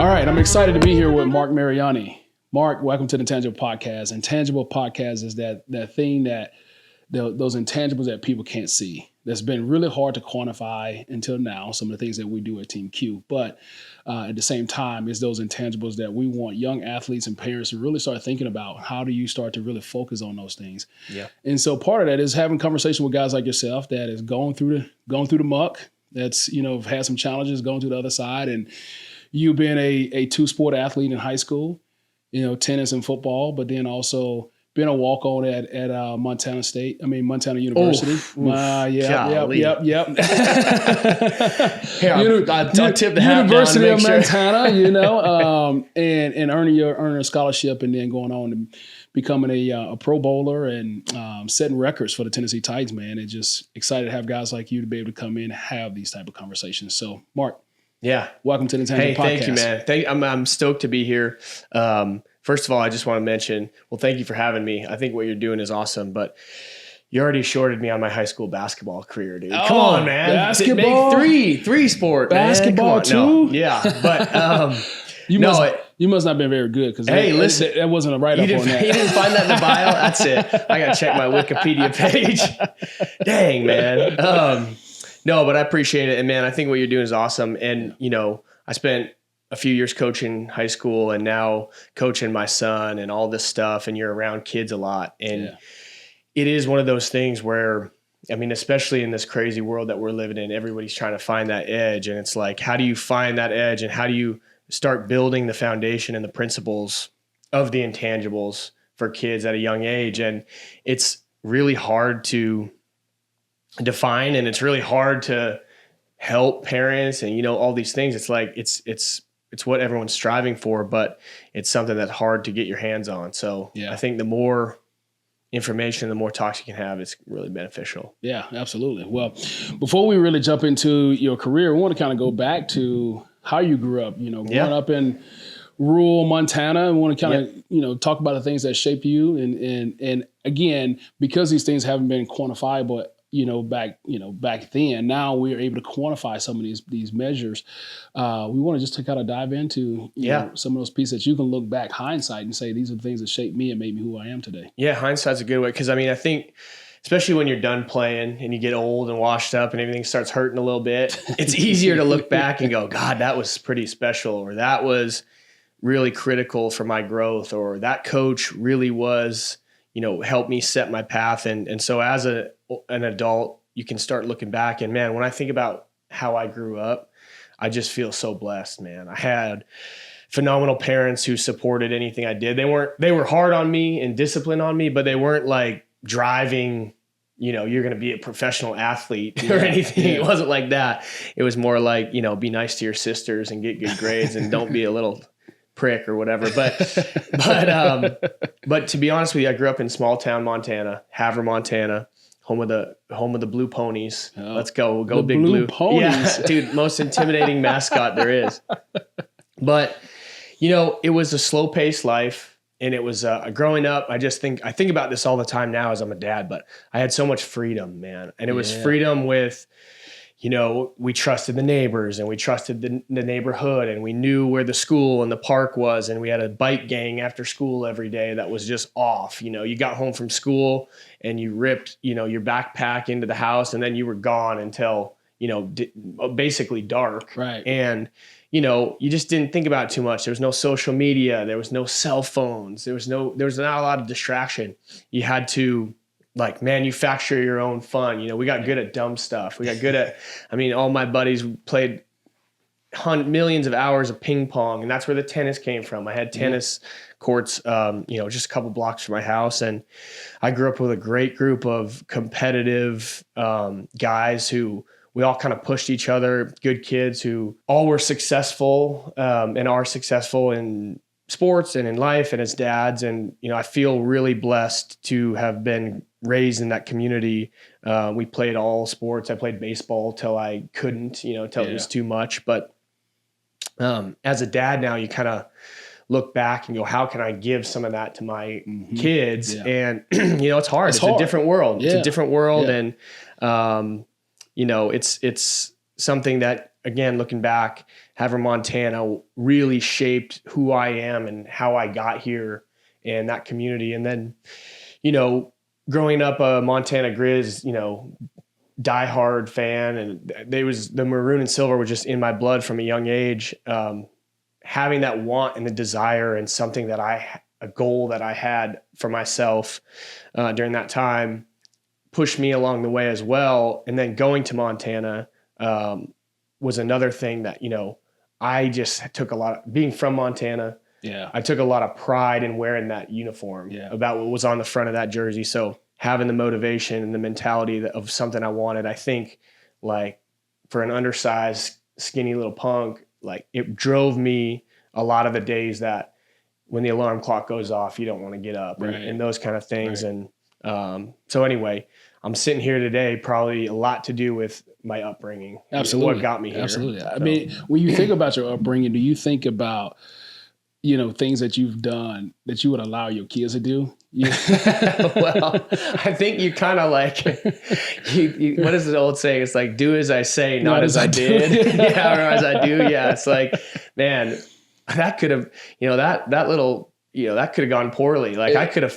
All right, I'm excited to be here with Marc Mariani. Marc, welcome to the Intangible Podcast. Intangible Podcast is that thing that those intangibles that people can't see. That's been really hard to quantify until now, some of the things that we do at Team Q. But at the same time, it's those intangibles that we want young athletes and parents to really start thinking about. How do you start to really focus on those things? Yeah. And so part of that is having conversation with guys like yourself that is going through the muck, that's, had some challenges going to the other side. And you being a two-sport athlete in high school, tennis and football, but then also being a walk-on at Montana University. Yep. I'll tip the hat University down of sure. Montana, and earning a scholarship, and then going on and becoming a Pro Bowler and setting records for the Tennessee Titans, man. And just excited to have guys like you to be able to come in and have these type of conversations. So, Marc. Yeah. Welcome to the Intangible Podcast. Thank you, man. I'm stoked to be here. First of all, I just want to mention, thank you for having me. I think what you're doing is awesome, but you already shorted me on my high school basketball career, dude. Come on, man. Basketball? Make three sport, basketball man. too? No. Yeah, but you must not have been very good because listen, that wasn't a write-up on that. You didn't find that in the bio? That's it. I got to check my Wikipedia page. Dang, man. No, but I appreciate it. And man, I think what you're doing is awesome. And, I spent a few years coaching high school and now coaching my son and all this stuff. And you're around kids a lot. And it is one of those things where, especially in this crazy world that we're living in, everybody's trying to find that edge. And it's like, how do you find that edge and how do you start building the foundation and the principles of the intangibles for kids at a young age? And it's really hard to define, and it's really hard to help parents and, all these things. It's like, it's what everyone's striving for, but it's something that's hard to get your hands on. So I think the more information, the more talks you can have, it's really beneficial. Yeah, absolutely. Well, before we really jump into your career, we want to kind of go back to how you grew up, growing up in rural Montana. We want to kind of, talk about the things that shaped you. And again, because these things haven't been quantifiable, back then, now we are able to quantify some of these measures. We want to just to kind of dive into, some of those pieces that you can look back hindsight and say, these are the things that shaped me and made me who I am today. Yeah. Hindsight's a good way. Cause I think, especially when you're done playing and you get old and washed up and everything starts hurting a little bit, it's easier to look back and go, God, that was pretty special. Or that was really critical for my growth, or that coach really was, helped me set my path. And so as an adult, you can start looking back, and man, when I think about how I grew up, I just feel so blessed, man. I had phenomenal parents who supported anything I did. They were hard on me and disciplined on me, but they weren't like driving, you're going to be a professional athlete or anything. It wasn't like that. It was more like, be nice to your sisters and get good grades and don't be a little prick or whatever. But to be honest with you, I grew up in small town Montana, Havre, Montana, home of the Blue Ponies. Oh, let's go. We'll go Big Blue. Ponies. Yeah, dude, most intimidating mascot there is. But, it was a slow paced life, and it was growing up. I think about this all the time now as I'm a dad, but I had so much freedom, man. And it was freedom with, we trusted the neighbors and we trusted the neighborhood, and we knew where the school and the park was. And we had a bike gang after school every day that was just off. You got home from school and you ripped, your backpack into the house, and then you were gone until, basically dark. Right. And, you just didn't think about it too much. There was no social media. There was no cell phones. There was not a lot of distraction. You had to manufacture your own fun. We got good at dumb stuff. We got good at, all my buddies played millions of hours of ping pong, and that's where the tennis came from. I had tennis courts, just a couple blocks from my house. And I grew up with a great group of competitive guys who we all kind of pushed each other, good kids who all were successful and are successful in sports and in life and as dads. And, I feel really blessed to have been raised in that community. We played all sports. I played baseball till I couldn't, till it was too much. But as a dad now, you kind of look back and go, how can I give some of that to my kids? And, it's hard. It's a different world. It's a different world. And, it's something that, again, looking back, Havre, Montana really shaped who I am and how I got here and that community. And then, growing up a Montana Grizz, diehard fan, and the maroon and silver were just in my blood from a young age. Having that want and the desire and something that a goal that I had for myself during that time pushed me along the way as well. And then going to Montana was another thing that, I just took being from Montana. Yeah. I took a lot of pride in wearing that uniform about what was on the front of that jersey. So having the motivation and the mentality of something I wanted, I think, like, for an undersized, skinny little punk, like, it drove me a lot of the days that when the alarm clock goes off, you don't want to get up and those kind of things. Right. And so anyway, I'm sitting here today, probably a lot to do with my upbringing. Absolutely. What got me here. Absolutely. So. I mean, when you think about your upbringing, do you think about, things that you've done that you would allow your kids to do? Yeah. Well, I think you kind of like, what is the old saying? It's like, do as I say, not as I did. Yeah, or as I do. Yeah. It's like, man, that could have, that little, that could have gone poorly. Like, I could have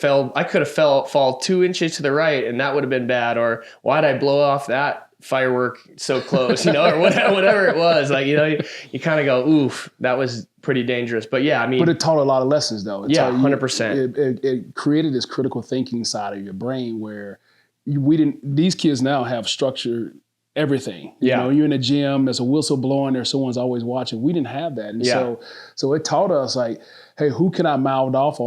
fall 2 inches to the right, and that would have been bad. Or why'd I blow off that firework so close, or whatever it was. Like, you kind of go, oof, that was pretty dangerous. But yeah, I mean, but it taught a lot of lessons though. 100%. It created this critical thinking side of your brain where these kids now have structured everything. You're in a gym, there's a whistle blowing there, someone's always watching. We didn't have that. And so it taught us, like, hey, who can I mouth off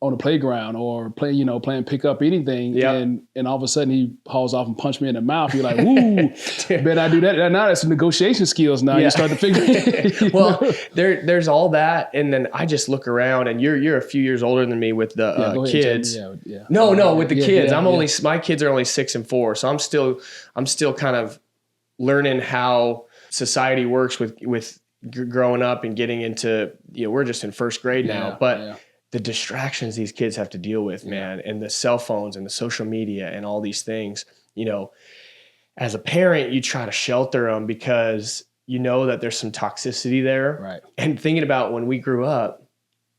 on the playground or playing pick up anything. Yep. And all of a sudden he hauls off and punch me in the mouth. You're like, woo, better I do that. Now that's negotiation skills now. You start to figure. Well, there's all that. And then I just look around, and you're a few years older than me with the kids. No, with the kids. My kids are only 6 and 4. So I'm still kind of learning how society works with growing up and getting into, we're just in first grade now, but the distractions these kids have to deal with, man, and the cell phones and the social media and all these things, as a parent, you try to shelter them because that there's some toxicity there. Right. And thinking about when we grew up,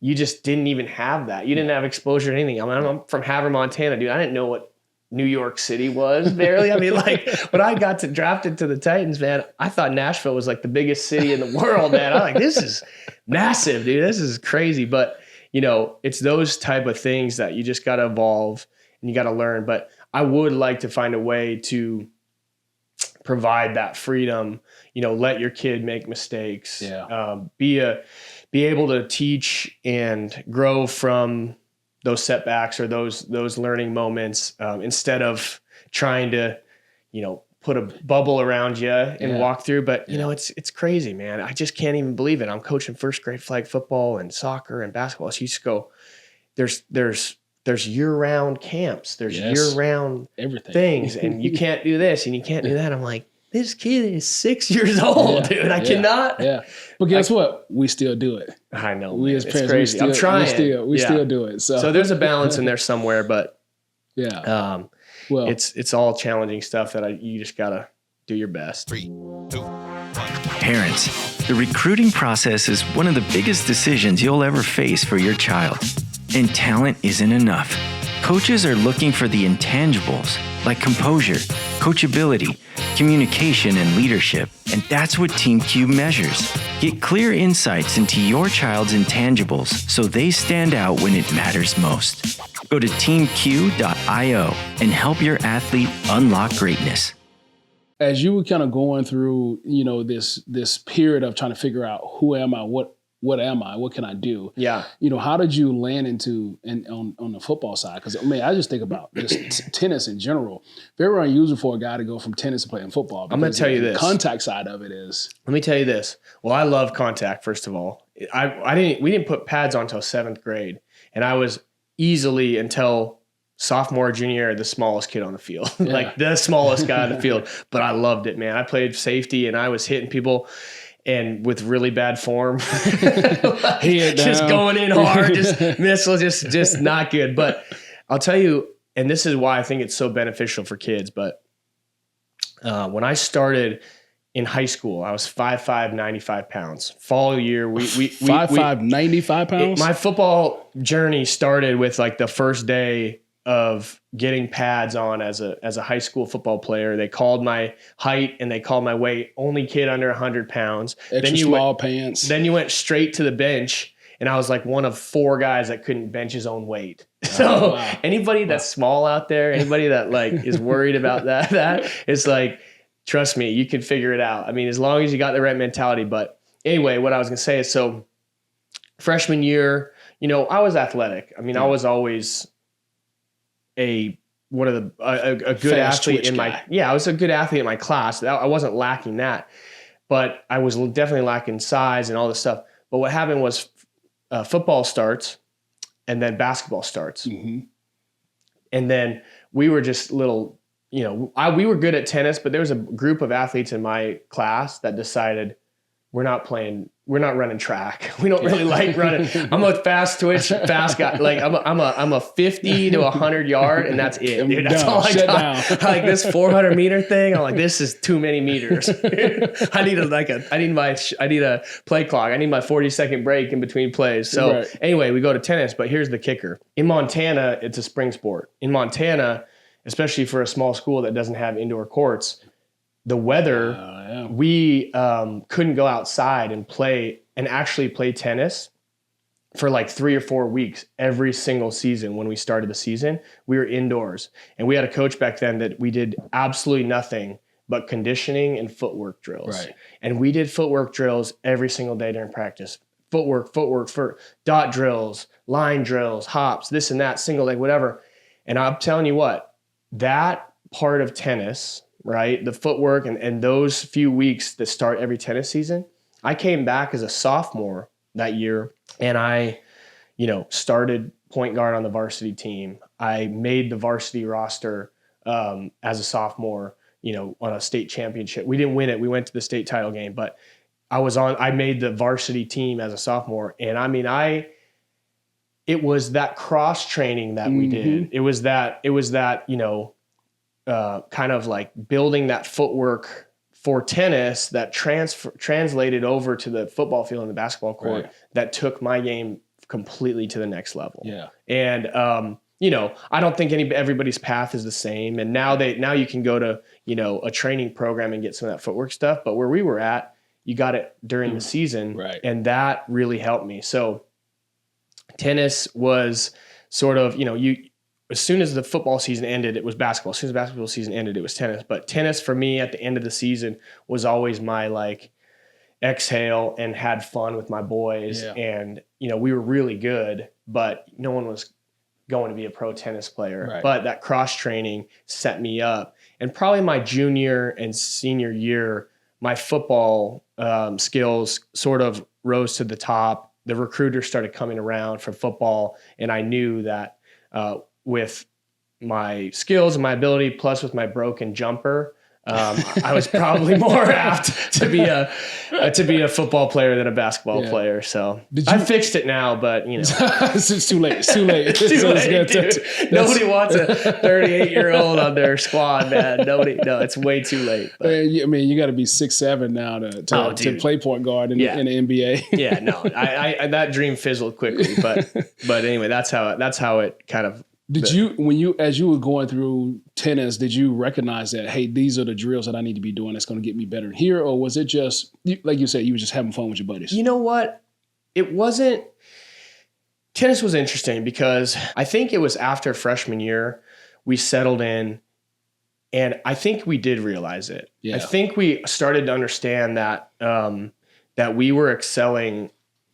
you just didn't even have that. You didn't have exposure to anything. I'm from Havre, Montana, dude. I didn't know what New York City was barely. I mean, like, when I got drafted to the Titans, man, I thought Nashville was like the biggest city in the world, man. I'm like, this is massive, dude. This is crazy. But it's those type of things that you just got to evolve and you got to learn. But I would like to find a way to provide that freedom, let your kid make mistakes, be able to teach and grow from those setbacks or those learning moments, instead of trying to, put a bubble around you and walk through. But, it's crazy, man. I just can't even believe it. I'm coaching first grade flag football and soccer and basketball. So you just go, there's year-round camps. There's year-round everything things. And you can't do this and you can't do that. I'm like, this kid is 6 years old, dude. I cannot. Yeah. But guess what? We still do it. I know. We as parents, I'm trying. We still do it. So there's a balance in there somewhere, but well, it's all challenging stuff that you just gotta do your best. 3, 2, 1. Parents, the recruiting process is one of the biggest decisions you'll ever face for your child. And talent isn't enough. Coaches are looking for the intangibles like composure, coachability, communication, and leadership. And that's what Team Q measures. Get clear insights into your child's intangibles so they stand out when it matters most. Go to teamq.io and help your athlete unlock greatness. As you were kind of going through, this period of trying to figure out who am I, what am I, what can I do? Yeah. How did you land on the football side? Because I just think about just tennis in general. Very unusual for a guy to go from tennis to playing football. I'm going to tell you this. The contact side of it is. Let me tell you this. Well, I love contact. First of all, we didn't put pads on until 7th grade, and I was easily until sophomore, junior year, the smallest kid on the field, like the smallest guy on the field. But I loved it, man. I played safety, and I was hitting people. And with really bad form, just going in hard, just missile, just not good. But I'll tell you, and this is why I think it's so beneficial for kids. But when I started in high school. I was 5'5", 95 pounds. Fall year, we 5'5", 95 pounds? My football journey started with like the first day of getting pads on as a high school football player. They called my height and they called my weight. Only kid under 100 pounds. Extra small pants. Then you went straight to the bench, and I was like one of 4 guys that couldn't bench his own weight. So anybody that's small out there, anybody that like is worried about that is like, trust me, you can figure it out. I mean, as long as you got the right mentality. But anyway, what I was going to say is, so freshman year, I was athletic. I mean, I was always a good athlete in my, I was a good athlete in my class. I wasn't lacking that, but I was definitely lacking size and all this stuff. But what happened was football starts and then basketball starts. Mm-hmm. And then we were just little, we were good at tennis, but there was a group of athletes in my class that decided we're not running track. We don't really like running. I'm a fast guy. Like I'm a 50 to 100 yard, and that's it, dude. That's all I got. Like this 400 meter thing, I'm like, this is too many meters. I need a play clock. I need my 40-second break in between plays. So anyway, we go to tennis, but here's the kicker. In Montana, it's a spring sport. In Montana, especially for a small school that doesn't have indoor courts, the weather, we couldn't go outside and actually play tennis for like 3 or 4 weeks every single season. When we started the season, we were indoors, and we had a coach back then that we did absolutely nothing but conditioning and footwork drills. Right. And we did footwork drills every single day during practice. Footwork for dot drills, line drills, hops, this and that, single leg, whatever. And I'm telling you what, that part of tennis, right, the footwork and those few weeks that start every tennis season, I came back as a sophomore that year, and I, started point guard on the varsity team. I made the varsity roster as a sophomore, on a state championship. We didn't win it. We went to the state title game, but I made the varsity team as a sophomore. And I mean, it was that cross training that we did. It was that, kind of like building that footwork for tennis that translated over to the football field and the basketball court that took my game completely to the next level. Yeah. And, I don't think everybody's path is the same. And now you can go to, a training program and get some of that footwork stuff. But where we were at, you got it during the season. Right. And that really helped me. So tennis was sort of, as soon as the football season ended, it was basketball. As soon as the basketball season ended, it was tennis. But tennis for me at the end of the season was always my like exhale and had fun with my boys. Yeah. And, we were really good, but no one was going to be a pro tennis player. Right. But that cross training set me up. And probably my junior and senior year, my football skills sort of rose to the top. The recruiters started coming around for football. And I knew that, with my skills and my ability, plus with my broken jumper, I was probably more apt to be a football player than a basketball player. So I fixed it now, but it's too late. It's too late. Dude. Nobody wants a 38-year-old on their squad, man. No, it's way too late. But. I mean, you got to be 6'7" now to play point guard in the NBA. Yeah, no, I that dream fizzled quickly, but anyway, that's how it kind of. As you were going through tennis, did you recognize that, hey, these are the drills that I need to be doing that's going to get me better here? Or was it just, like you said, you were just having fun with your buddies? You know what? It wasn't. Tennis was interesting because I think it was after freshman year, we settled in, and I think we did realize it. Yeah. I think we started to understand that, that we were excelling,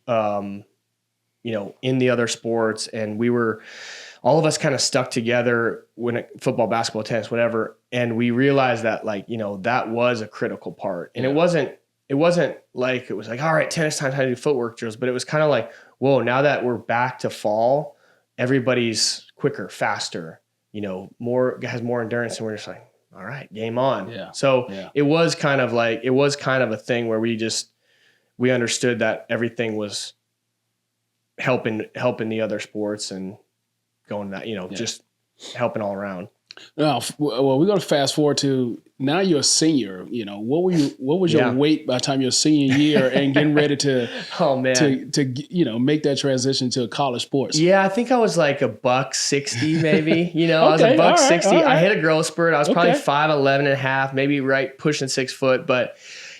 in the other sports, and we were, all of us kind of stuck together football, basketball, tennis, whatever. And we realized that that was a critical part. And it wasn't like, it was like, all right, tennis time to do footwork drills. But it was kind of like, whoa, now that we're back to fall, everybody's quicker, faster, has more endurance. And we're just like, all right, game on. Yeah. So it was kind of a thing where we understood that everything was helping the other sports and going that, just helping all around. Now, well, we're going to fast forward to now you're a senior. What was your weight by the time your senior year and getting ready to, oh man, to make that transition to college sports? Yeah, I think I was like $160 maybe, I was $160. All right. I hit a growth spurt. I was probably 5'11" and a half, maybe right pushing 6 foot. But,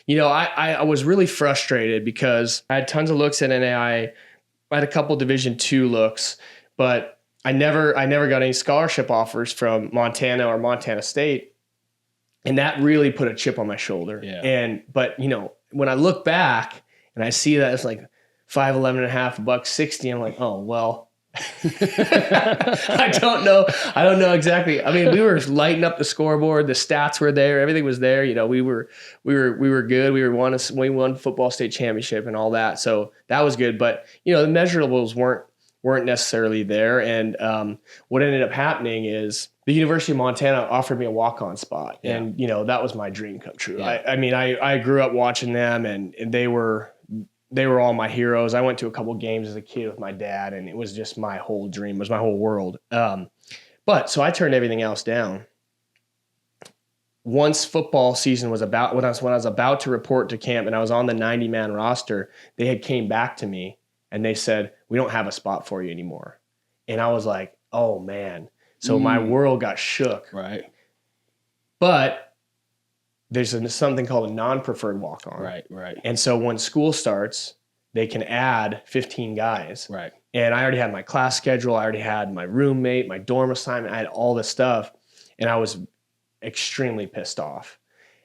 I was really frustrated because I had tons of looks at NAI. I had a couple Division II looks, but I never got any scholarship offers from Montana or Montana State. And that really put a chip on my shoulder. Yeah. But when I look back and I see that it's like 5'11" and a half, $160, I'm like, oh, well, I don't know exactly. I mean, we were lighting up the scoreboard. The stats were there. Everything was there. We were good. We won football state championship and all that. So that was good. But, the measurables weren't necessarily there. And what ended up happening is the University of Montana offered me a walk-on spot. Yeah. And, that was my dream come true. Yeah. I grew up watching them and they were all my heroes. I went to a couple games as a kid with my dad and it was just my whole dream. It was my whole world. But so I turned everything else down. Once football season was about, when I was about to report to camp and I was on the 90-man roster, they had came back to me and they said, we don't have a spot for you anymore. And I was like, oh man. So my world got shook. Right. But there's something called a non-preferred walk-on. Right. And so when school starts, they can add 15 guys. Right. And I already had my class schedule. I already had my roommate, my dorm assignment. I had all this stuff. And I was extremely pissed off.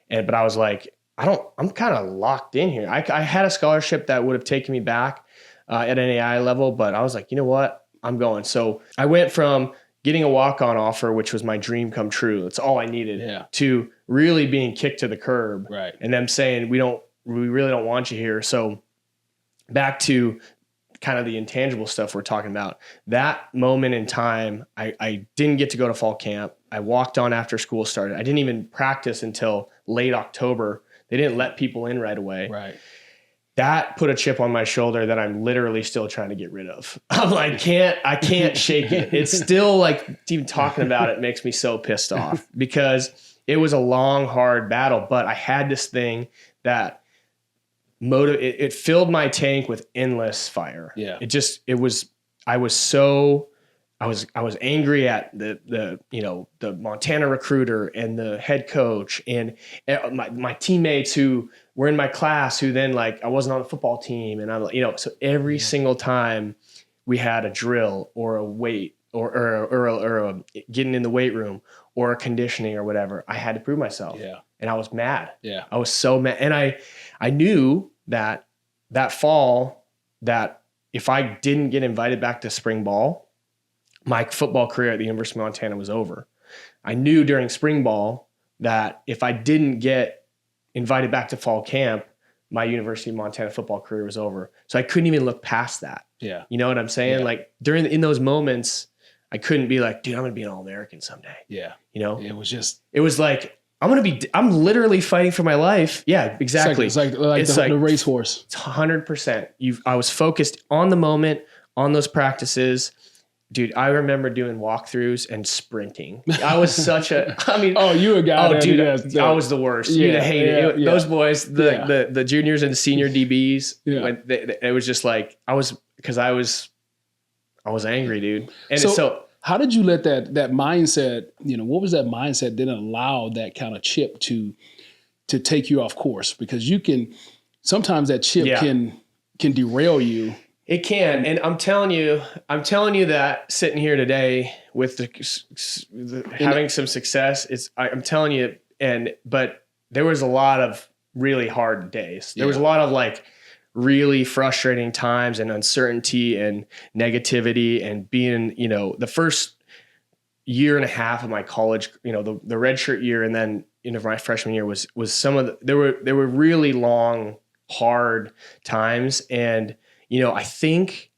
But I was like, I'm kind of locked in here. I had a scholarship that would have taken me back at NAI level, but I was like, you know what? I'm going. So I went from getting a walk-on offer, which was my dream come true. That's all I needed, to really being kicked to the curb. Right. And them saying, we really don't want you here. So back to kind of the intangible stuff we're talking about. That moment in time, I didn't get to go to fall camp. I walked on after school started. I didn't even practice until late October. They didn't let people in right away. Right. That put a chip on my shoulder that I'm literally still trying to get rid of. I'm like, I can't shake it. It's still like even talking about it makes me so pissed off because it was a long, hard battle, but I had this thing that it filled my tank with endless fire. Yeah. I was angry at the Montana recruiter and the head coach and my teammates who were in my class who then I wasn't on the football team. And I'm so every single time we had a drill or a weight or a getting in the weight room or a conditioning or whatever, I had to prove myself. Yeah. And I was mad. Yeah. I was so mad. And I knew that fall that if I didn't get invited back to spring ball, my football career at the University of Montana was over. I knew during spring ball that if I didn't get invited back to fall camp, my University of Montana football career was over. So I couldn't even look past that. Yeah. You know what I'm saying? Yeah. In those moments, I couldn't be like, dude, I'm going to be an All-American someday. Yeah. It was like, I'm literally fighting for my life. Yeah, exactly. It's like the racehorse. It's 100%. I was focused on the moment, on those practices. Dude, I remember doing walkthroughs and sprinting. I was you a guy. Oh, dude, I was the worst. You'd have hated it. Those boys, the juniors and the senior DBs. Yeah. It was just like I was angry, dude. And so how did you let that mindset? What was that mindset that didn't allow that kind of chip to take you off course? Because sometimes that chip can derail you. It can. And I'm telling you that sitting here today with having some success, I'm telling you, but there was a lot of really hard days. There was a lot of really frustrating times and uncertainty and negativity and being, the first year and a half of my college, the redshirt year and then my freshman year was there were really long, hard times. And I think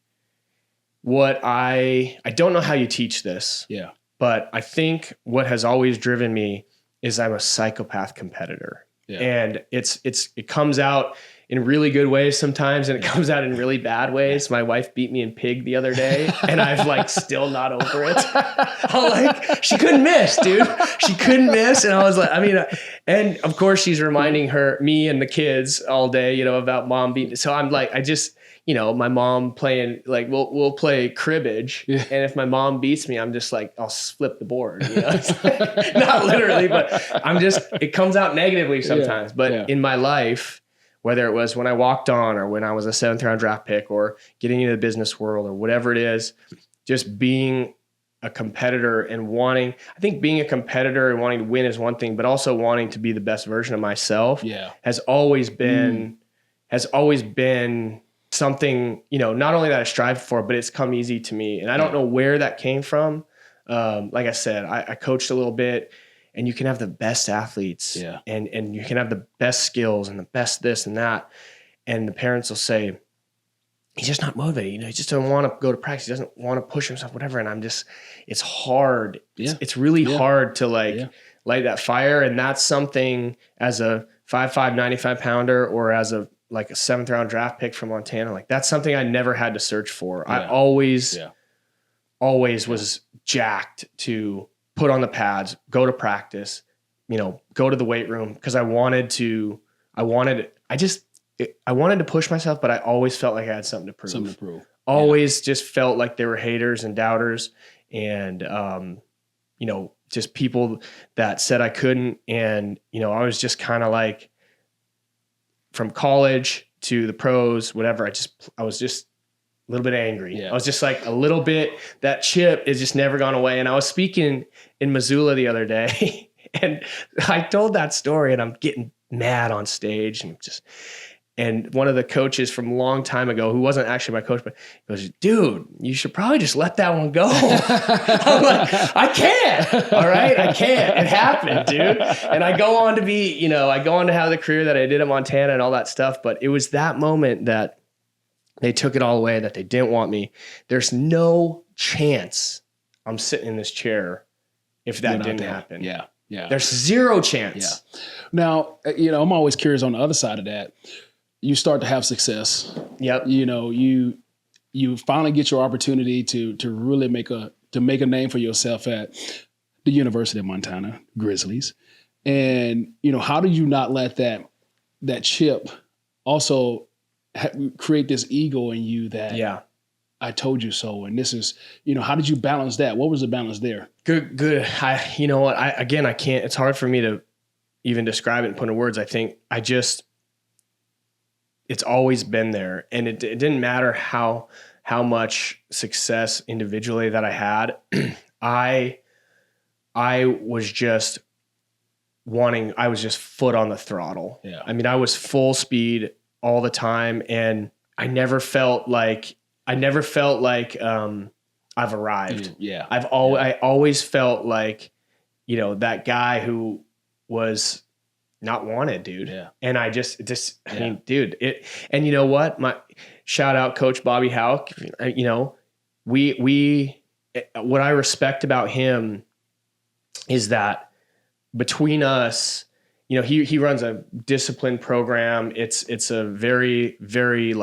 I don't know how you teach this. Yeah. But I think what has always driven me is I'm a psychopath competitor. Yeah. And it comes out in really good ways sometimes, and it comes out in really bad ways. My wife beat me in pig the other day, and I've like still not over it. I'm like, she couldn't miss, dude. She couldn't miss. And I was like, I mean, and of course she's reminding me and the kids all day, you know, about mom beating. So I'm like, I just, you know, my mom playing, like we'll play cribbage. Yeah. And if my mom beats me, I'm just like, I'll flip the board, you know? Not literally, but it comes out negatively sometimes. Yeah. But in my life, whether it was when I walked on or when I was a 7th round draft pick or getting into the business world or whatever it is, just being a competitor and being a competitor and wanting to win is one thing, but also wanting to be the best version of myself has always been something, you know, not only that I strive for, but it's come easy to me. And I don't know where that came from. Like I said, I coached a little bit, and you can have the best athletes and you can have the best skills and the best this and that. And the parents will say, he's just not motivated. You know, he just doesn't want to go to practice. He doesn't want to push himself, whatever. And it's hard. It's really hard to light that fire. And that's something as a 5'5", 95 pounder, or as a 7th round draft pick from Montana. Like, that's something I never had to search for. I always was jacked to put on the pads, go to practice, you know, go to the weight room, because I wanted to push myself, but I always felt like I had something to prove. Always just felt like there were haters and doubters, and, you know, just people that said I couldn't. And, you know, I was just kind of like, from college to the pros, whatever, I was just a little bit angry. Yeah. I was just like a little bit, that chip is just never gone away. And I was speaking in Missoula the other day, and I told that story, and I'm getting mad on stage, and one of the coaches from a long time ago, who wasn't actually my coach, but he goes, dude, you should probably just let that one go. I'm like, I can't. All right. I can't. It happened, dude. And I go on to have the career that I did at Montana and all that stuff. But it was that moment that they took it all away, that they didn't want me. There's no chance I'm sitting in this chair if that didn't happen. Yeah. Yeah. There's zero chance. Yeah. Now, you know, I'm always curious on the other side of that. You start to have success. Yep. You know, you finally get your opportunity to really make a name for yourself at the University of Montana Grizzlies. And, you know, how do you not let that chip also create this ego in you that I told you so, and this is, you know, how did you balance that? What was the balance there? Good. You know what? I can't, it's hard for me to even describe it and put in words. I think it's always been there. And it didn't matter how much success individually that I had. I was just foot on the throttle. Yeah. I mean, I was full speed all the time, and I never felt like I've arrived. Yeah. I always felt like, you know, that guy who was not wanted, dude. Yeah. And I mean, dude, and you know what? My shout out Coach Bobby Houck. You know, what I respect about him is that between us, you know, he runs a disciplined program. It's a very, very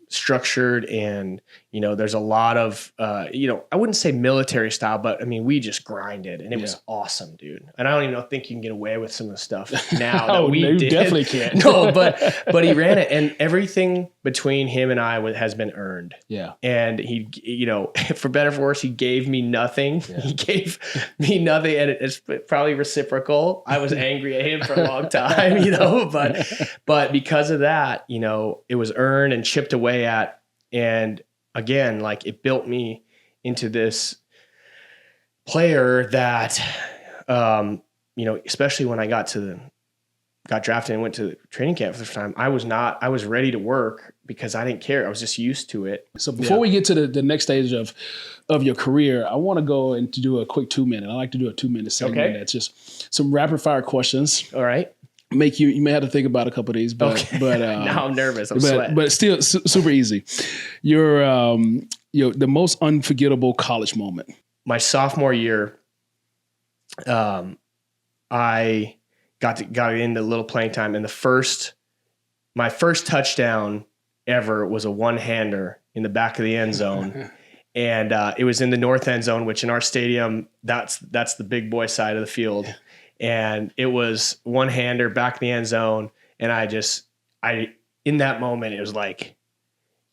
structured, and, you know, there's a lot of, you know, I wouldn't say military style, but I mean, we just grinded, and it was awesome, dude. And I don't even think you can get away with some of the stuff now that we did. Definitely can't. No, but he ran it, and everything between him and I has been earned. Yeah. And he, you know, for better or for worse, he gave me nothing. Yeah. He gave me nothing, and it's probably reciprocal. I was angry at him for a long time, you know, but because of that, you know, it was earned and chipped away at. And again, like, it built me into this player that, you know, especially when I got drafted and went to training camp for the first time, I was ready to work because I didn't care. I was just used to it. So before we get to the next stage of your career, I want to go and to do a quick 2-minute. I like to do a 2-minute segment. Okay. That's just some rapid fire questions. All right. You may have to think about a couple of these, but now I'm nervous. I'm sweating. But still super easy. Your the most unforgettable college moment. My sophomore year, I got into a little playing time, and the first my first touchdown ever was a one-hander in the back of the end zone. And it was in the north end zone, which in our stadium, that's the big boy side of the field. And it was one-hander back in the end zone. And in that moment, it was like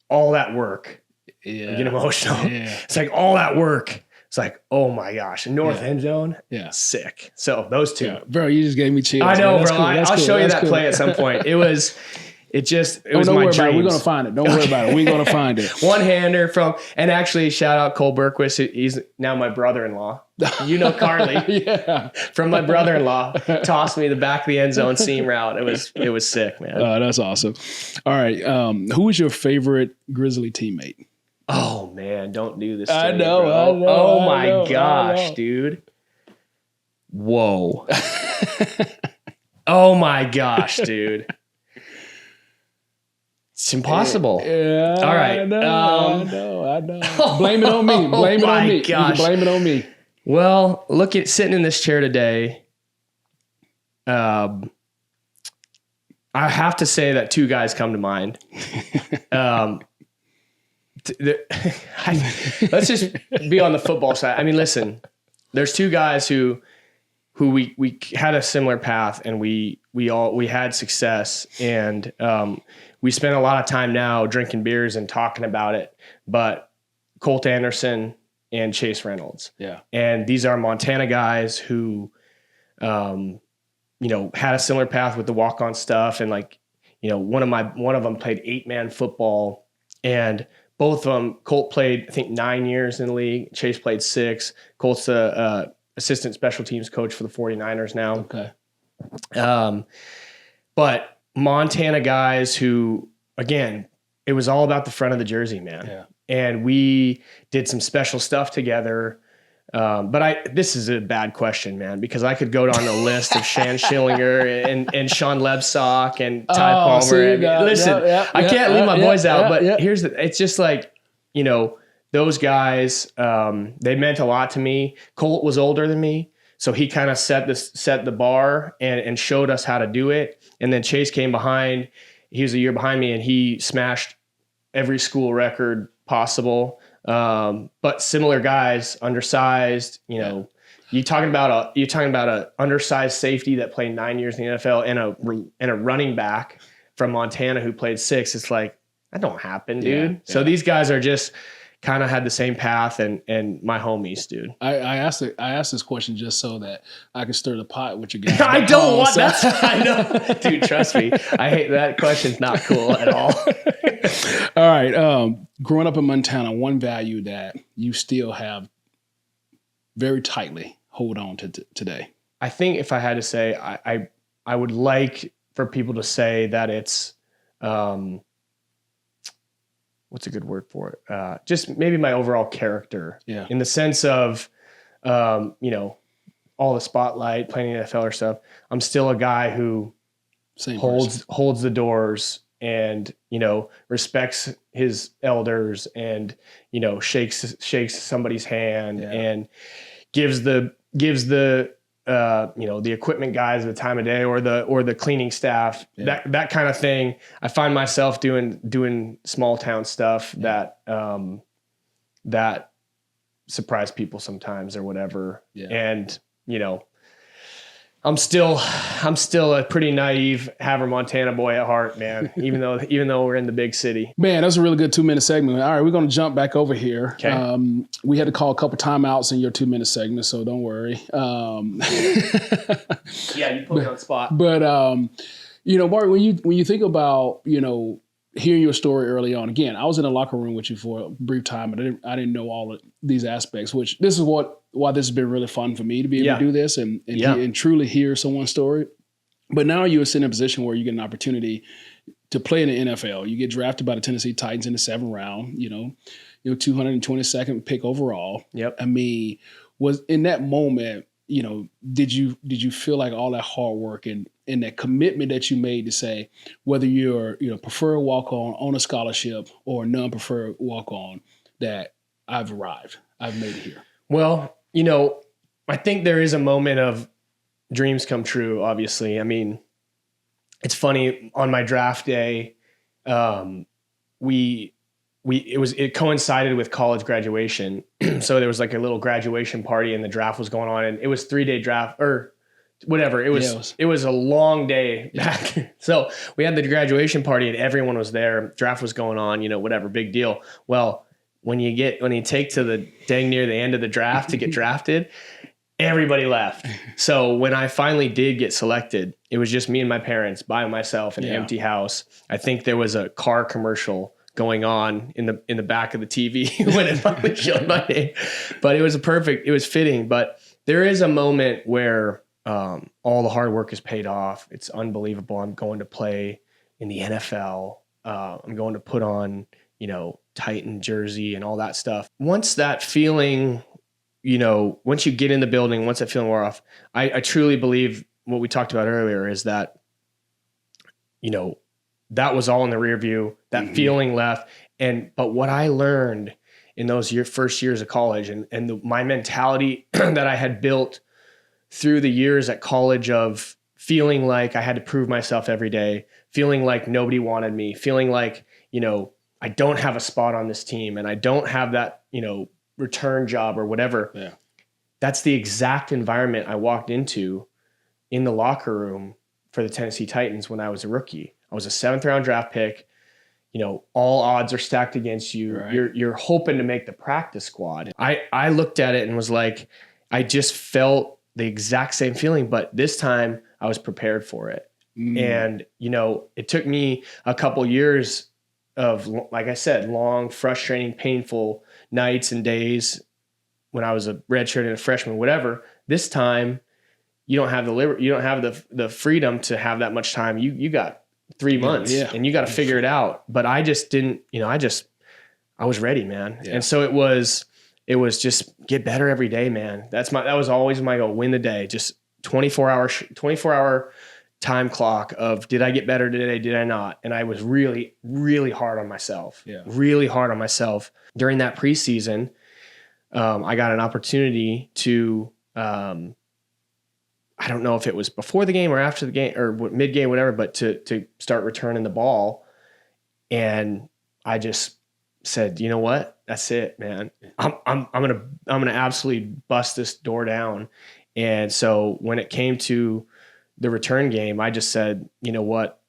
all that work. Yeah. I get emotional. Yeah. It's like all that work. It's like, oh my gosh, north end zone. Yeah. Sick. So those two. Yeah. Bro, you just gave me chills. I know, man. bro. Cool. I'll show you that play at some point. It was Don't my worry dreams. about it. We're going to find it. Don't worry about it. We're going to find it. One-hander and actually shout out Cole Berquist. He's now my brother-in-law. You know Carly. Yeah. From my brother-in-law. Tossed me the back of the end zone seam route. It was sick, man. That's awesome. All right. Who was your favorite Grizzly teammate? Oh, man. Don't do this to I me, know, bro. I know, Oh, I my know, gosh, dude. Whoa. Oh, my gosh, dude. It's impossible. Yeah. All right. I know. Blame it on me. Blame it on me. You can blame it on me. Well, sitting in this chair today. I have to say that two guys come to mind. Let's just be on the football side. I mean, listen, there's two guys who we had a similar path, and we had success, and we spend a lot of time now drinking beers and talking about it. But Colt Anderson and Chase Reynolds, and these are Montana guys who, had a similar path with the walk-on stuff, and one of them played 8-man football, and both of them, Colt played, I think, 9 years in the league. Chase played 6. Colt's the assistant special teams coach for the 49ers now. Okay. But Montana guys who, again, it was all about the front of the jersey, man. Yeah. And we did some special stuff together. But this is a bad question, man, because I could go down the list of Shan Schillinger and Sean Lebsock and Ty Palmer. I can't leave my boys out, but it's just like, those guys, they meant a lot to me. Colt was older than me, so he kind of set the bar and showed us how to do it. And then Chase came behind. He was a year behind me, and he smashed every school record possible. But similar guys, undersized, you're talking about a undersized safety that played 9 years in the NFL and a running back from Montana who played 6. It's like, that don't happen, dude. Yeah. So these guys are just kind of had the same path and my homies, dude. I asked this question just so that I can stir the pot with you guys. I don't want that. I know, dude. Trust me. I hate that question's not cool at all. All right. Growing up in Montana, one value that you still have very tightly hold on to today. I think if I had to say, I would like for people to say that it's, what's a good word for it? Just maybe my overall character. Yeah. In the sense of, all the spotlight, playing NFL or stuff. I'm still a guy who holds the doors and, respects his elders and, shakes somebody's hand and gives the the equipment guys the time of day or the cleaning staff, that kind of thing. I find myself doing small town stuff that surprise people sometimes or whatever. Yeah. And, I'm still a pretty naive Havre, Montana boy at heart, man, even though we're in the big city. Man, that's a really good 2-minute segment. All right, we're going to jump back over here. Okay. We had to call a couple timeouts in your 2-minute segment, so don't worry. Yeah, you put me on the spot. But, Mark, when you think about, hearing your story early on, again, I was in the locker room with you for a brief time, but I didn't know all of these aspects, which this is why this has been really fun for me to be able to do this and truly hear someone's story. But now you're sitting in a position where you get an opportunity to play in the NFL. You get drafted by the Tennessee Titans in the 7th round, 222nd pick overall. Yep. I mean, was in that moment, did you feel like all that hard work and that commitment that you made to say, whether you're, preferred walk-on a scholarship or non-preferred walk-on, that I've arrived, I've made it here? Well, I think there is a moment of dreams come true, obviously. I mean, it's funny, on my draft day, it coincided with college graduation. So there was like a little graduation party and the draft was going on, and it was 3-day draft or whatever. It was a long day back. So we had the graduation party and everyone was there. Draft was going on, whatever, big deal. Well, when you take to the dang near the end of the draft to get drafted, everybody left. So when I finally did get selected, it was just me and my parents by myself in an empty house. I think there was a car commercial going on in the back of the TV when it finally showed my name. But it was fitting. But there is a moment where all the hard work is paid off. It's unbelievable. I'm going to play in the NFL. I'm going to put on, Titan jersey and all that stuff. Once that feeling, once you get in the building, once that feeling wore off, I truly believe what we talked about earlier is that, that was all in the rear view, that feeling left. But what I learned in those first years of college and my mentality that I had built through the years at college of feeling like I had to prove myself every day, feeling like nobody wanted me, feeling like, I don't have a spot on this team and I don't have that, return job or whatever. Yeah. That's the exact environment I walked into in the locker room for the Tennessee Titans when I was a rookie. I was a 7th round draft pick. All odds are stacked against you. Right. You're hoping to make the practice squad. I looked at it and was like, I just felt the exact same feeling, but this time I was prepared for it. And, it took me a couple years of, like I said, long, frustrating, painful nights and days when I was a redshirt and a freshman, whatever. This time you don't have the freedom to have that much time. You got 3 months and you got to figure it out. But I just didn't, I was ready, man. Yeah. And so it was just get better every day, man. That was always my goal. Win the day. Just 24 hour time clock of, did I get better today? Did I not? And I was really, really hard on myself. Yeah. Really hard on myself. During that preseason, I got an opportunity to, I don't know if it was before the game or after the game or mid game, whatever, but to start returning the ball. And I just said, you know what? That's it, man. I'm going to absolutely bust this door down. And so when it came to the return game, I just said, you know what?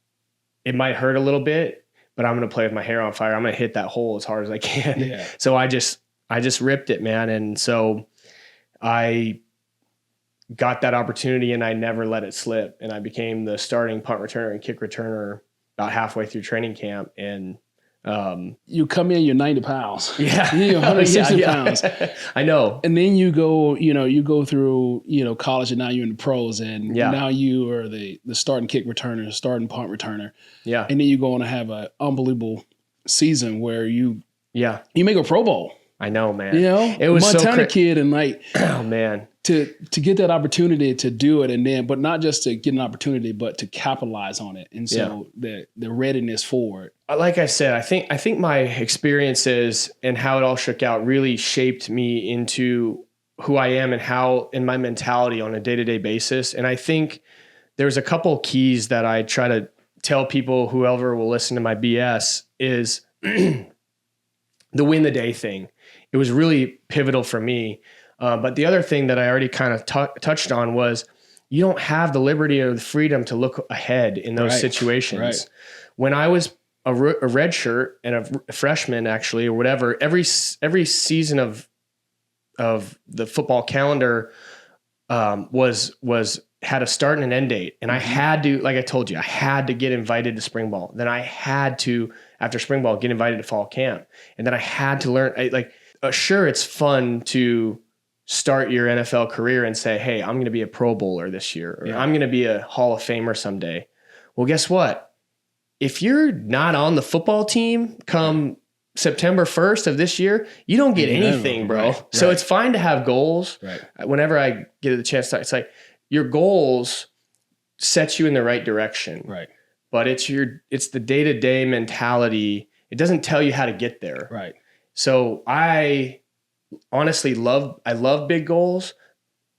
It might hurt a little bit, but I'm going to play with my hair on fire. I'm going to hit that hole as hard as I can. Yeah. So I just ripped it, man. And so I got that opportunity and I never let it slip. And I became the starting punt returner and kick returner about halfway through training camp. And you come in, you're 90 pounds. Yeah. You're 160 pounds. I know. And then you go through, college, and now you're in the pros, and now you are the starting kick returner, starting punt returner. Yeah. And then you go on to have an unbelievable season where you make a Pro Bowl. I know, man. It was Montana kid, and oh man, to get that opportunity to do it, but not just to get an opportunity, but to capitalize on it. And so the readiness for it. Like I said, I think my experiences and how it all shook out really shaped me into who I am and my mentality on a day-to-day basis. And I think there's a couple keys that I try to tell people, whoever will listen to my BS, is the win the day thing. It was really pivotal for me. But the other thing that I already kind of touched on was you don't have the liberty or the freedom to look ahead in those situations. Right. When I was a red shirt and a freshman, actually, or whatever, every season of the football calendar had a start and an end date. And I had to, like I told you, I had to get invited to spring ball. Then I had to, after spring ball, get invited to fall camp. And then I had to learn, sure, it's fun to start your NFL career and say, hey, I'm going to be a Pro Bowler this year, or I'm going to be a Hall of Famer someday. Well, guess what? If you're not on the football team come September 1st of this year, you don't get anything, bro. Right. So it's fine to have goals. Right. Whenever I get the chance to, it's like your goals set you in the right direction. Right. But it's the day-to-day mentality. It doesn't tell you how to get there. Right. So I honestly love big goals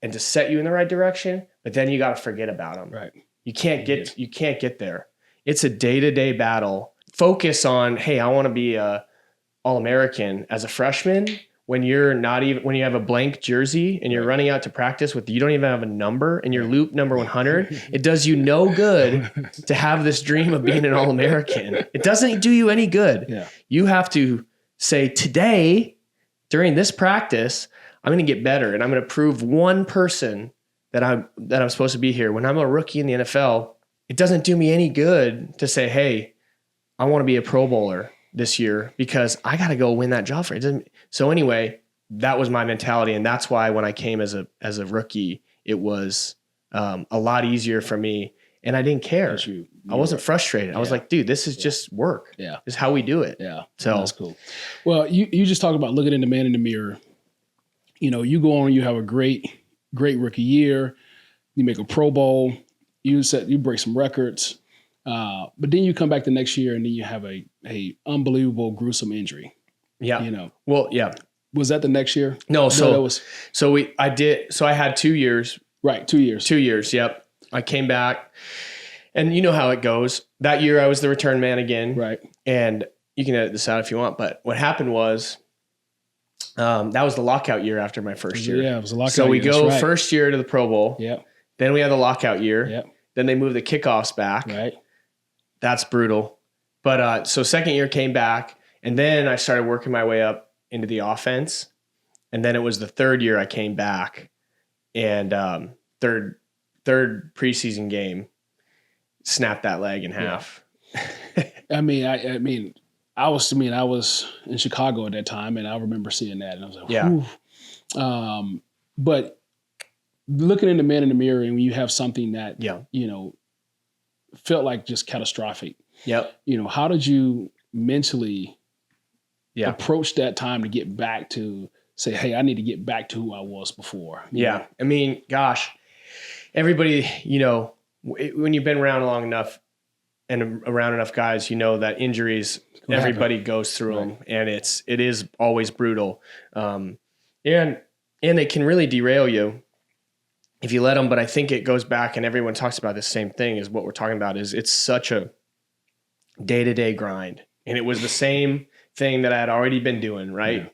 and to set you in the right direction, but then you got to forget about them. Right. You can't get there. It's a day-to-day battle. Focus on, hey, I want to be a All-American as a freshman. When you have a blank jersey and you're running out to practice you don't even have a number and you're loop number 100, it does you no good to have this dream of being an All-American. It doesn't do you any good. Yeah. You have to say, today, during this practice, I'm going to get better and I'm going to prove one person that I'm supposed to be here. When I'm a rookie in the NFL, it doesn't do me any good to say, hey, I want to be a Pro Bowler this year because I got to go win that job for it. So anyway, that was my mentality. And that's why when I came as a rookie, it was a lot easier for me and I didn't care. I wasn't frustrated. I was like, dude, this is just work. Yeah. This is how we do it. Yeah. So that's cool. Well, you just talk about looking in the man in the mirror. You go on, you have a great rookie year. You make a Pro Bowl. You break some records. But then you come back the next year and then you have a unbelievable, gruesome injury. Yeah. Well, yeah. Was that the next year? No. I had 2 years. Right. 2 years. 2 years. Yep. I came back and you know how it goes. That year I was the return man again. Right. And you can edit this out if you want, but what happened was, that was the lockout year after my first year. Yeah. It was a lockout. So we year. go first year to the Pro Bowl. Yeah. Then we have the lockout year. Yeah. Then they move the kickoffs back. Right. That's brutal. But so second year came back and then I started working my way up into the offense. And then it was the third year I came back and third preseason game, snapped that leg in half. Yeah. I was in Chicago at that time and I remember seeing that and I was like, whew. But looking in the man in the mirror and when you have something that, felt like just catastrophic. Yep. How did you mentally approach that time to get back to say, hey, I need to get back to who I was before? Yeah. I mean, gosh, everybody, when you've been around long enough and around enough guys, that injuries, everybody goes through them and it is always brutal. And they can really derail you if you let them, but I think it goes back and everyone talks about the same thing is what we're talking about is it's such a day-to-day grind. And it was the same thing that I had already been doing, right? Yeah.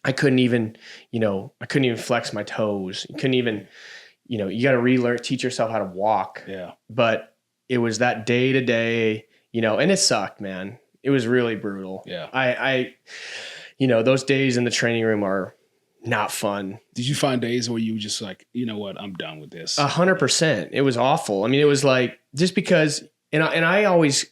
I couldn't even flex my toes. You couldn't even, you got to teach yourself how to walk. Yeah. But it was that day-to-day, and it sucked, man. It was really brutal. Yeah. I those days in the training room are not fun. Did you find days where you were just like, you know what, I'm done with this? 100%. It was awful. I mean, it was like, just because, and I always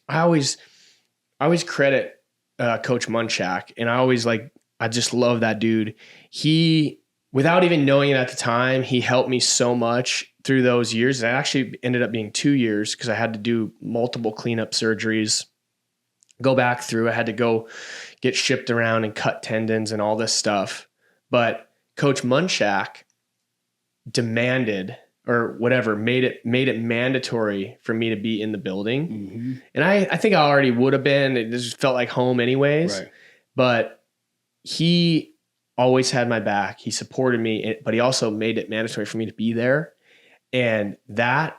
credit Coach Munchak, and I just love that dude. He, without even knowing it at the time, he helped me so much through those years. It actually ended up being 2 years because I had to do multiple cleanup surgeries, go back through. I had to go get shipped around and cut tendons and all this stuff. But Coach Munchak demanded or whatever, made it mandatory for me to be in the building. Mm-hmm. And I think I already would have been. It just felt like home anyways. Right. But he always had my back. He supported me, but he also made it mandatory for me to be there. And that,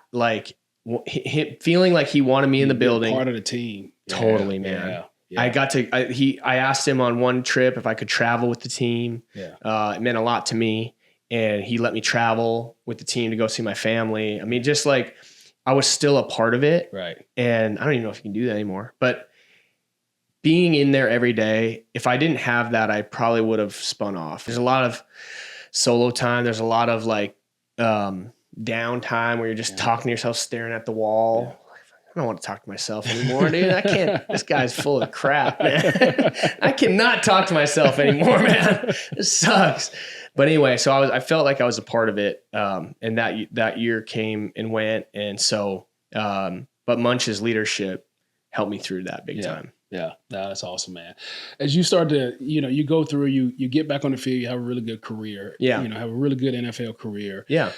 feeling like he wanted me in the building. Part of the team. Totally, man. Yeah. Yeah. I asked him on one trip if I could travel with the team. Yeah. It meant a lot to me. And he let me travel with the team to go see my family. I mean, just like I was still a part of it. Right. And I don't even know if you can do that anymore, but being in there every day, if I didn't have that, I probably would have spun off. There's a lot of solo time. There's a lot of downtime where you're just talking to yourself, staring at the wall. Yeah. I don't want to talk to myself anymore, dude. I can't. This guy's full of crap, man. I cannot talk to myself anymore, man. This sucks. But anyway, so I felt like I was a part of it. And that year came and went. And so, but Munch's leadership helped me through that big time. Yeah. No, that's awesome, man. As you start to, you go through, you get back on the field, you have a really good career. Yeah. Have a really good NFL career. Yeah.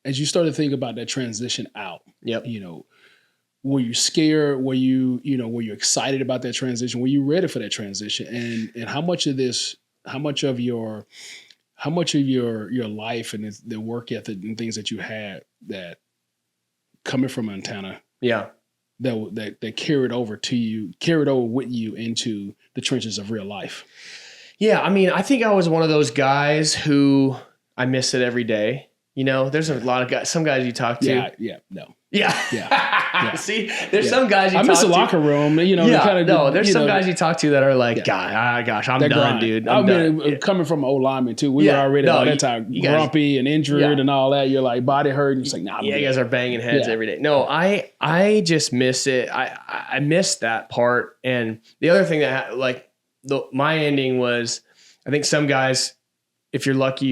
As you start to think about that transition out, yep. Were you scared? Were you excited about that transition? Were you ready for that transition? And how much of your life and the work ethic and things that you had that coming from Montana. Yeah. That carried over with you into the trenches of real life? Yeah. I mean, I think I was one of those guys who I miss it every day. You know, there's a lot of guys, some guys you talk to. Yeah. See, there's some guys you talk to. I miss the locker room, you know. There's some guys you talk to that are like, gosh, I'm done, dude. I mean, coming from an old lineman too, we were already by that time grumpy and injured and all that. You're like body hurt, and it's like, nah. You guys are banging heads every day. No, I just miss it. I miss that part. And the other thing that my ending was, I think some guys, if you're lucky,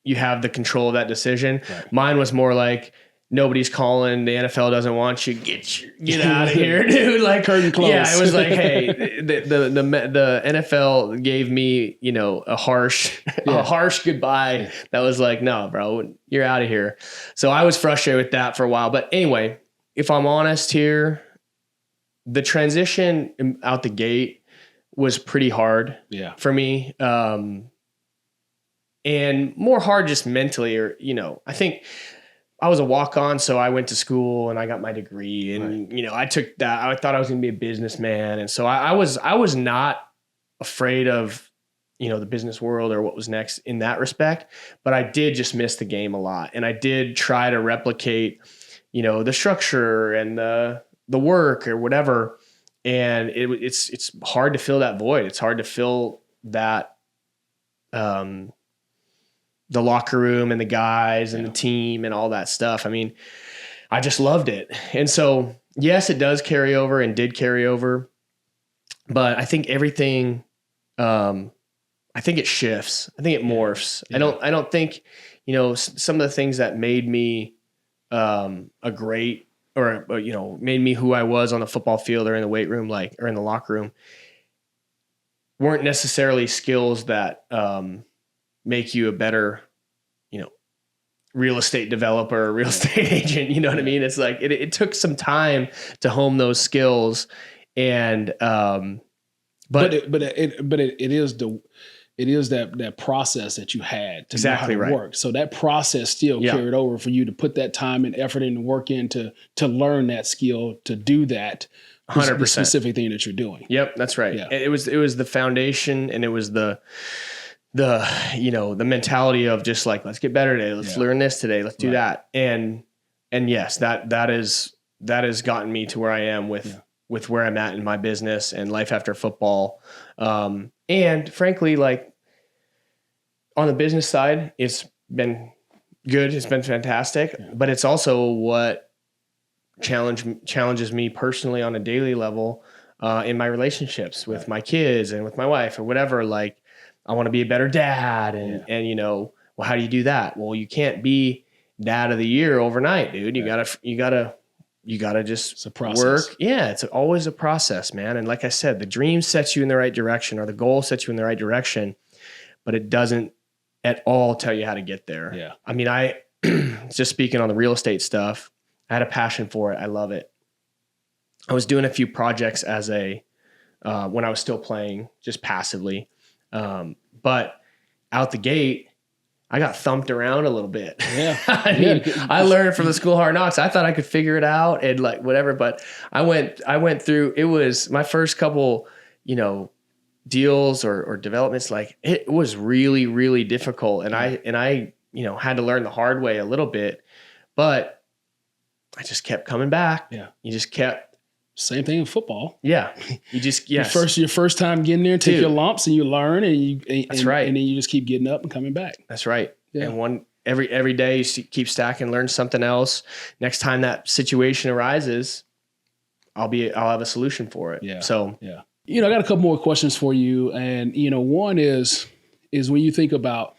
you have the control of that decision. Right. Mine was more like, nobody's calling. The NFL doesn't want you. Get out of here, dude. Like, curtain closed. Yeah, it was like, hey, the NFL gave me, you know, a harsh goodbye. That was like, no, bro, you're out of here. So I was frustrated with that for a while. But anyway, if I'm honest here, the transition out the gate was pretty hard for me. And more hard just mentally, or, you know, I think I was a walk-on, so I went to school and I got my degree, and you know, I took that. I thought I was going to be a businessman, and so I was not afraid of, you know, the business world or what was next in that respect. But I did just miss the game a lot, and I did try to replicate, you know, the structure and the work or whatever, and it's hard to fill that void. It's hard to fill that. The locker room and the guys and the team and all that stuff. I mean, I just loved it. And so, yes, it does carry over and did carry over, but I think everything, I think it shifts. I think it morphs. Yeah. I don't think, you know, some of the things that made me, a great, or, you know, made me who I was on the football field or in the weight room, or in the locker room, weren't necessarily skills that, make you a better, you know, real estate developer, real estate agent. You know what I mean? It's like, it took some time to hone those skills, and, but it is that process that you had to know how to work. So that process still carried over for you to put that time and effort and work in to learn that skill, to do that 100% the specific thing that you're doing. Yep. That's right. Yeah. It was the foundation, and it was the you know, the mentality of just like, let's get better today. Let's learn this today. Let's do that. And yes, that has gotten me to where I am with where I'm at in my business and life after football. And frankly, like, on the business side, it's been good. It's been fantastic, but it's also what challenges me personally on a daily level, in my relationships with my kids and with my wife or whatever. Like, I want to be a better dad. And, you know, well, how do you do that? Well, you can't be dad of the year overnight, dude. You gotta just work. Yeah. It's always a process, man. And like I said, the dream sets you in the right direction, or the goal sets you in the right direction, but it doesn't at all tell you how to get there. Yeah. I mean, just speaking on the real estate stuff, I had a passion for it. I love it. I was doing a few projects when I was still playing, just passively. But out the gate, I got thumped around a little bit. Yeah. I mean, I learned from the school hard knocks. I thought I could figure it out and like whatever, but I went through, it was my first couple, you know, deals or developments. Like, it was really, really difficult. And I, you know, had to learn the hard way a little bit, but I just kept coming back. Yeah. You just kept. Same thing in football. Yeah. You just, yes. Your first time getting there, take your lumps and you learn, and that's right. And then you just keep getting up and coming back. That's right. Yeah. And every day you keep stacking, learn something else. Next time that situation arises, I'll have a solution for it. Yeah. So, yeah. You know, I got a couple more questions for you. And, you know, one is when you think about,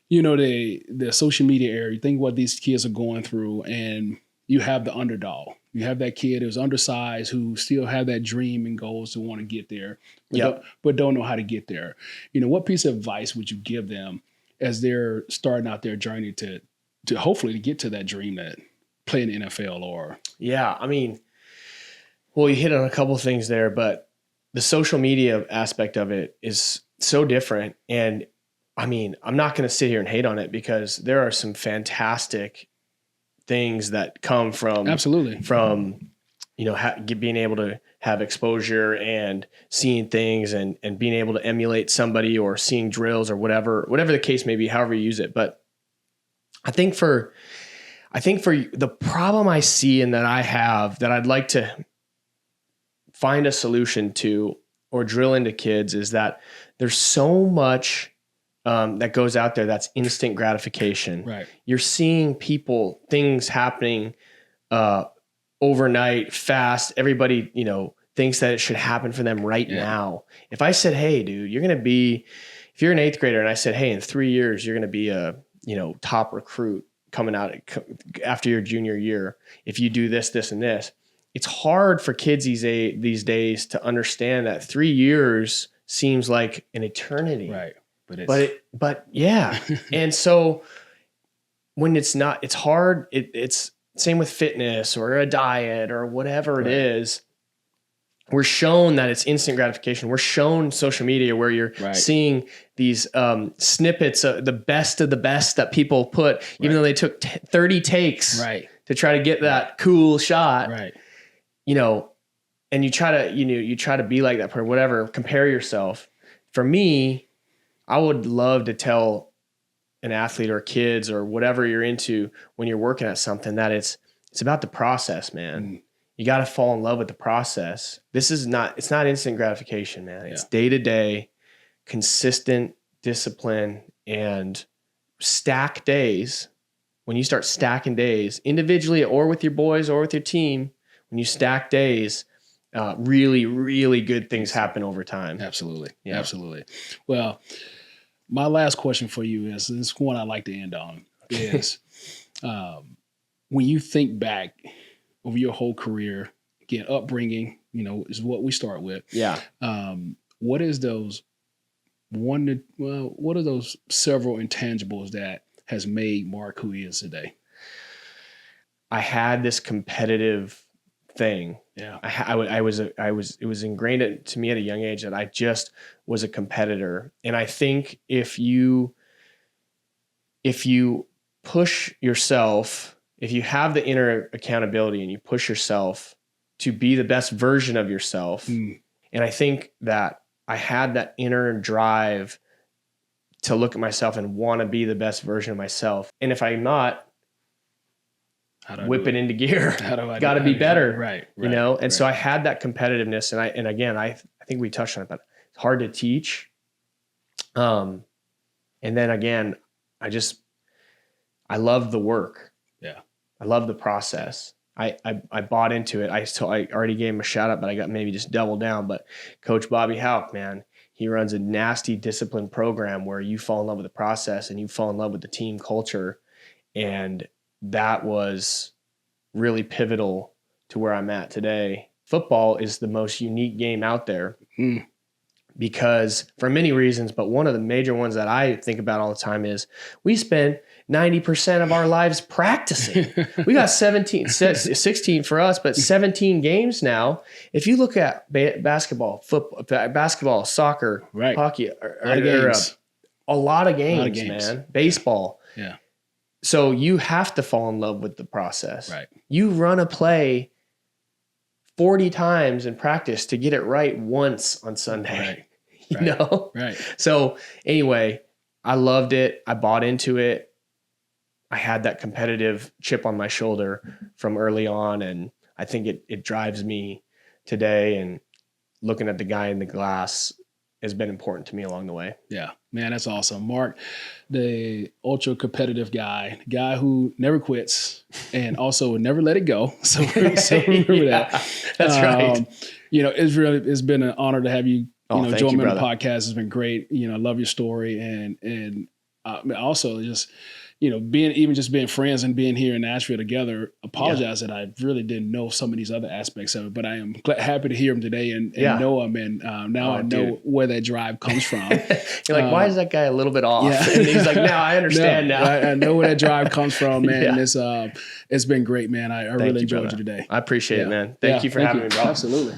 you know, the social media era, you think what these kids are going through, and you have the underdog. You have that kid who's undersized, who still have that dream and goals to want to get there, but don't know how to get there. You know, what piece of advice would you give them as they're starting out their journey to hopefully to get to that dream, that play in the NFL or? Yeah, I mean, well, you hit on a couple of things there, but the social media aspect of it is so different. And I mean, I'm not going to sit here and hate on it, because there are some fantastic things that come from Absolutely. from, being able to have exposure and seeing things and being able to emulate somebody or seeing drills or whatever the case may be, however you use it. But I think for the problem I see and that I have that I'd like to find a solution to or drill into kids is that there's so much that goes out there that's instant gratification. Right. You're seeing things happening overnight, fast. Everybody, thinks that it should happen for them right now. If I said, hey, dude, if you're an 8th grader and I said, hey, in 3 years, you're going to be a, top recruit coming out after your junior year. If you do this, this, and this, it's hard for kids these days to understand that 3 years seems like an eternity. Right. But yeah. And so when it's not, it's hard. It's same with fitness or a diet or whatever it is. We're shown that it's instant gratification. We're shown social media where you're seeing these snippets of the best that people put, even though they took 30 takes to try to get that cool shot, and you try to be like that or whatever, compare yourself. For me, I would love to tell an athlete or kids or whatever you're into when you're working at something that it's about the process, man. You got to fall in love with the process. It's not instant gratification, man. It's day to day, consistent discipline, and stack days. When you start stacking days individually or with your boys or with your team, when you stack days, really, really good things happen over time. Absolutely. Yeah. Absolutely. Well, my last question for you is this one I like to end on is when you think back over your whole career, again, upbringing, is what we start with. Yeah. What are those several intangibles that has made Marc who he is today? I had this competitive thing. Yeah. It was ingrained to me at a young age that I just was a competitor. And I think if you push yourself, if you have the inner accountability and you push yourself to be the best version of yourself, and I think that I had that inner drive to look at myself and want to be the best version of myself. And if I'm not, whip it into gear. Got to be better. Right. And so I had that competitiveness, and I think we touched on it, but it's hard to teach. And then again, I love the work. Yeah. I love the process. I bought into it. I already gave him a shout out, but I got maybe just double down. But Coach Bobby Houck, man, he runs a nasty discipline program where you fall in love with the process and you fall in love with the team culture. And that was really pivotal to where I'm at today. Football is the most unique game out there because for many reasons, but one of the major ones that I think about all the time is we spend 90% of our lives practicing. We got 16 for us, but 17 games now. If you look at basketball, soccer, hockey, a lot of games, man. Baseball. Yeah. So you have to fall in love with the process. Right. You run a play 40 times in practice to get it right once on Sunday. Right. So anyway, I loved it. I bought into it. I had that competitive chip on my shoulder from early on. And I think it drives me today, and looking at the guy in the glass has been important to me along the way. Yeah, man, that's awesome. Marc, the ultra competitive guy, the guy who never quits and also would never let it go. So remember that. That's right. It's been an honor to have you, join me on the podcast. It's been great. I love your story and also just, being friends and being here in Nashville together. Apologize that I really didn't know some of these other aspects of it, but I am happy to hear them today and know them. And now I know where that drive comes from. You're like, why is that guy a little bit off? Yeah. And he's like, now I understand now. I know where that drive comes from, man. And it's been great, man. I really enjoyed you today. I appreciate it, man. Thank you for having me, bro. Absolutely.